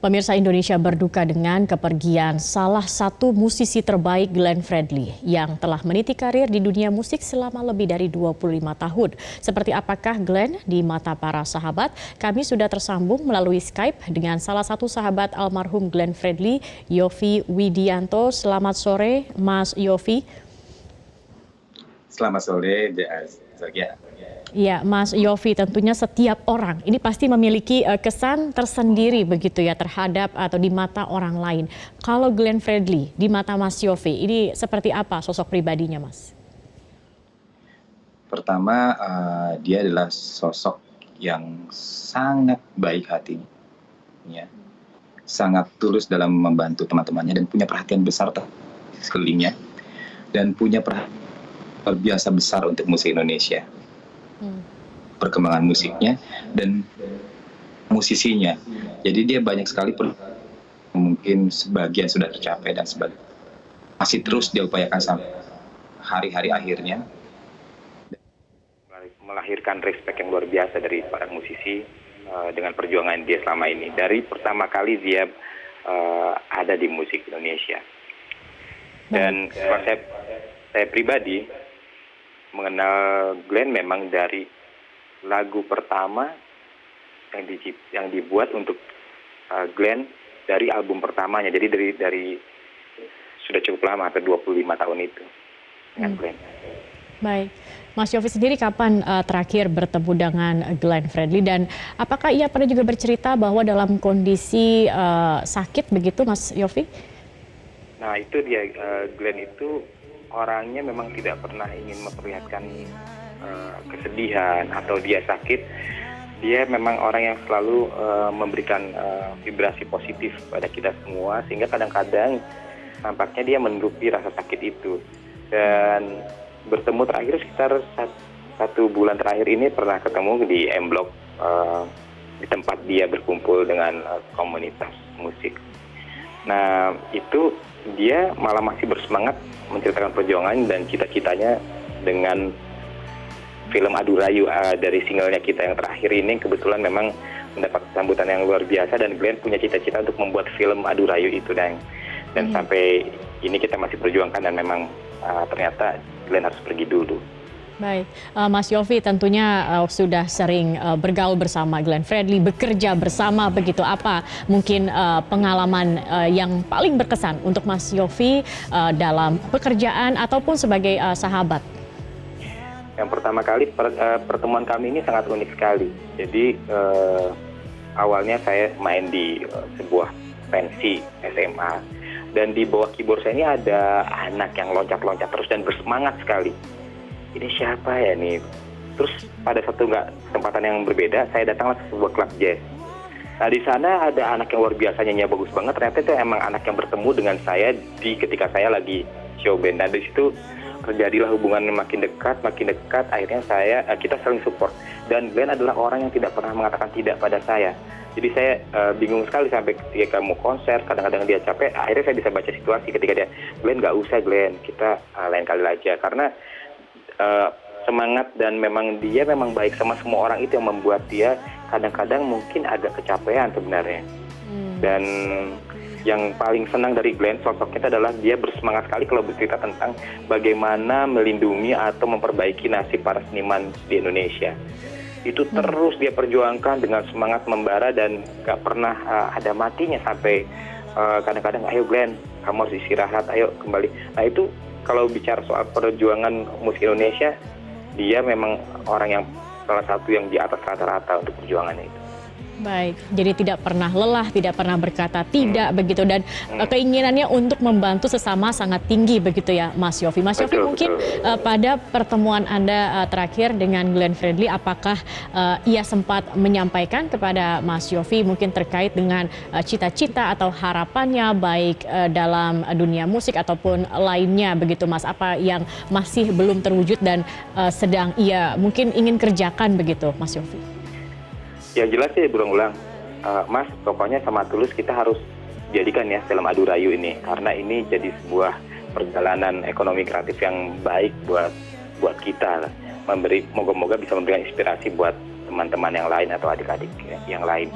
Pemirsa, Indonesia berduka dengan kepergian salah satu musisi terbaik, Glenn Fredly, yang telah meniti karir di dunia musik selama lebih dari 25 tahun. Seperti apakah Glenn di mata para sahabat? Kami sudah tersambung melalui Skype dengan salah satu sahabat almarhum Glenn Fredly, Yofi Widianto. Selamat sore, Mas Yofi. Selamat sore, Zakia. Ya, Mas Yofi, tentunya setiap orang ini pasti memiliki kesan tersendiri begitu ya terhadap atau di mata orang lain. Kalau Glenn Fredly di mata Mas Yofi, ini seperti apa sosok pribadinya, Mas? Pertama, dia adalah sosok yang sangat baik hatinya, sangat tulus dalam membantu teman-temannya dan punya perhatian besar sekelilingnya dan punya perhatian luar biasa besar untuk musik Indonesia. Perkembangan musiknya dan musisinya. Jadi dia banyak sekali mungkin sebagian sudah tercapai dan masih terus dia upayakan sampai hari-hari akhirnya. Melahirkan respect yang luar biasa dari para musisi dengan perjuangan dia selama ini. Dari pertama kali dia ada di musik Indonesia. Dan saya pribadi mengenal Glenn memang dari lagu pertama yang dibuat untuk Glenn dari album pertamanya. Jadi dari sudah cukup lama, hampir 25 tahun itu dengan Glenn. Baik, Mas Yofi sendiri kapan terakhir bertemu dengan Glenn Fredly dan apakah ia pernah juga bercerita bahwa dalam kondisi sakit begitu, Mas Yofi? Nah itu dia, Glenn itu orangnya memang tidak pernah ingin memperlihatkan kesedihan atau dia sakit. Dia memang orang yang selalu memberikan vibrasi positif pada kita semua, sehingga kadang-kadang nampaknya dia menutupi rasa sakit itu. Dan bertemu terakhir sekitar satu bulan terakhir ini pernah ketemu di M Block, di tempat dia berkumpul dengan komunitas musik. Nah itu dia malah masih bersemangat menceritakan perjuangan dan cita-citanya dengan film Adu Rayu dari singlenya kita yang terakhir ini. Kebetulan memang mendapat sambutan yang luar biasa dan Glenn punya cita-cita untuk membuat film Adu Rayu itu dan sampai ini kita masih perjuangkan dan memang ternyata Glenn harus pergi dulu. Baik, Mas Yofi tentunya sudah sering bergaul bersama Glenn Fredly, bekerja bersama begitu. Apa mungkin pengalaman yang paling berkesan untuk Mas Yofi dalam pekerjaan ataupun sebagai sahabat? Yang pertama kali pertemuan kami ini sangat unik sekali. Jadi awalnya saya main di sebuah pensi SMA dan di bawah keyboard saya ini ada anak yang loncat-loncat terus dan bersemangat sekali. Ini siapa ya nih? Terus pada satu kesempatan yang berbeda saya datanglah ke sebuah klub jazz. Nah di sana ada anak yang luar biasa nyanyi bagus banget. Ternyata itu emang anak yang bertemu dengan saya ketika saya lagi show band. Nah di situ terjadilah hubungan makin dekat. Akhirnya kita saling support. Dan Glenn adalah orang yang tidak pernah mengatakan tidak pada saya. Jadi saya bingung sekali sampai ketika mau konser, kadang-kadang dia capek. Akhirnya saya bisa baca situasi ketika dia, Glenn gak usah Glenn, kita lain kali aja. Karena semangat dan memang dia memang baik sama semua orang, itu yang membuat dia kadang-kadang mungkin agak kecapean sebenarnya. Dan yang paling senang dari Glenn sosoknya adalah dia bersemangat sekali kalau bercerita tentang bagaimana melindungi atau memperbaiki nasib para seniman di Indonesia. Itu terus dia perjuangkan dengan semangat membara dan gak pernah ada matinya sampai kadang-kadang ayo Glenn kamu harus istirahat, ayo kembali. Nah itu kalau bicara soal perjuangan musik Indonesia, dia memang orang yang salah satu yang di atas rata-rata untuk perjuangannya itu. Baik, jadi tidak pernah lelah, tidak pernah berkata tidak begitu dan keinginannya untuk membantu sesama sangat tinggi begitu ya, Mas Yofi. Mas Yofi, mungkin pada pertemuan Anda terakhir dengan Glenn Fredly, apakah ia sempat menyampaikan kepada Mas Yofi mungkin terkait dengan cita-cita atau harapannya baik dalam dunia musik ataupun lainnya begitu, Mas? Apa yang masih belum terwujud dan sedang ia mungkin ingin kerjakan begitu, Mas Yofi? Yang jelas sih berulang-ulang, Mas, pokoknya sama tulus kita harus jadikan ya film Adu Rayu ini, karena ini jadi sebuah perjalanan ekonomi kreatif yang baik buat kita lah. Moga-moga bisa memberikan inspirasi buat teman-teman yang lain atau adik-adik yang lain.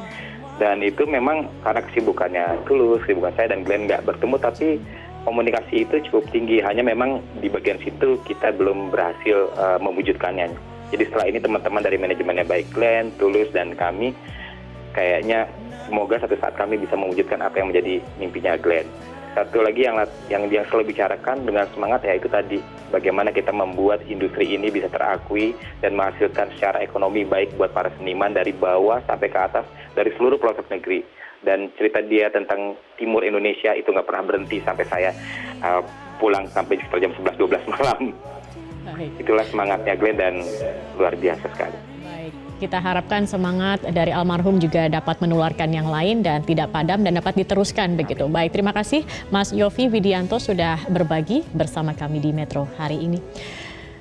Dan itu memang karena kesibukannya Tulus, kesibukan saya dan Glenn nggak bertemu, tapi komunikasi itu cukup tinggi. Hanya memang di bagian situ kita belum berhasil mewujudkannya. Jadi setelah ini teman-teman dari manajemennya baik Glenn, Tulus, dan kami, kayaknya semoga satu saat kami bisa mewujudkan apa yang menjadi mimpinya Glenn. Satu lagi yang dia selalu bicarakan dengan semangat, yaitu tadi bagaimana kita membuat industri ini bisa terakui dan menghasilkan secara ekonomi baik buat para seniman dari bawah sampai ke atas dari seluruh pelosok negeri. Dan cerita dia tentang timur Indonesia itu nggak pernah berhenti sampai saya pulang sampai sekitar jam 11-12 malam. Baik. Itulah semangatnya Glenn dan luar biasa sekali. Baik, kita harapkan semangat dari almarhum juga dapat menularkan yang lain dan tidak padam dan dapat diteruskan begitu. Baik, terima kasih Mas Yofi Widianto sudah berbagi bersama kami di Metro hari ini.